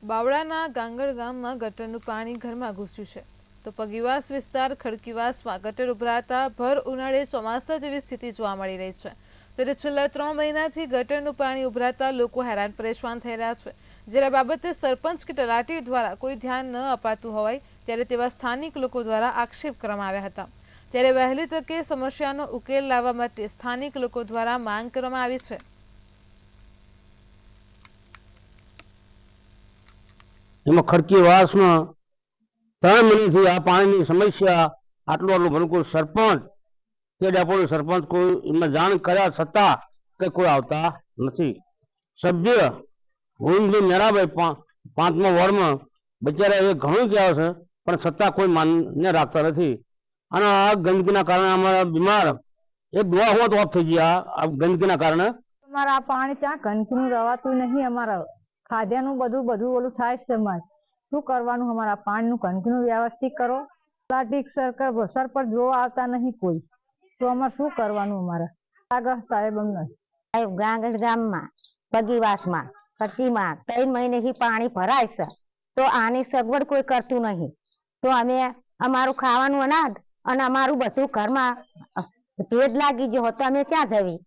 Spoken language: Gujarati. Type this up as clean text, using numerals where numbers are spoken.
બાવળાના ગાંગડ ગામમાં ગટરનું પાણી ઘરમાં ઘૂસ્યું છે તો પગીવાસ વિસ્તાર ખડકીવાસમાં ગટર ઉભરાતા ભર ઉનાળે ચોમાસા જેવી સ્થિતિ જોવા મળી રહી છે। ત્યારે છેલ્લા 3 મહિનાથી ગટરનું પાણી ઉભરાતા લોકો હેરાન પરેશાન થઈ રહ્યા છે। જ્યારે બાબતે સરપંચ કે તલાટી દ્વારા કોઈ ધ્યાન ન અપાતું હોય ત્યારે તેવા સ્થાનિક લોકો દ્વારા આક્ષેપ કરવામાં આવ્યા હતા। ત્યારે વહેલી તકે સમસ્યાનો ઉકેલ લાવવા માટે સ્થાનિક લોકો દ્વારા માંગ કરવામાં આવી છે। એમાં ખડકીવાસ માં 3 મહિનાથી આ પાણીની સમસ્યા આટલું ભલું સરપંચ કે ડેપ્યુટી સરપંચ કોઈ એમને જાણ કર્યા છતાં કે કોઈ આવતા નથી। સભ્ય ગોવિંદભાઈ મેરાભાઈ 5મા વોર્ડમાં બિચારા એ ઘણું કહેવા છે પણ છતાં કોઈ માન્ય રાખતા નથી। અને આ ગંદકીના કારણે અમારા બીમાર એક દવા હોત ઓફ થઈ ગયા આ ગંદકીના કારણે। અમારા પાણી ત્યાં ગંદકીનું રવાતું નહીં। અમારા ખાદ્યનું બધું ઓલું થાય છે। અમારે શું કરવાનું? અમારા પાણીનું ગંદકીનું વ્યવસ્થિત કરો। તલાટી સરપંચ જોવા આવતા નહીં કોઈ તો અમારે શું કરવાનું? અમારે આગળ સાહેબ અમને ગાંગડ ગામમાં પગીવાસમાં કચ્છીમાં 3 મહિનેથી પાણી ભરાય છે તો આની સગવડ કોઈ કરતું નહીં। તો અમે અમારું ખાવાનું અનાજ અને અમારું બધું ઘરમાં ભેજ લાગી ગયો તો અમે ક્યાં જવી?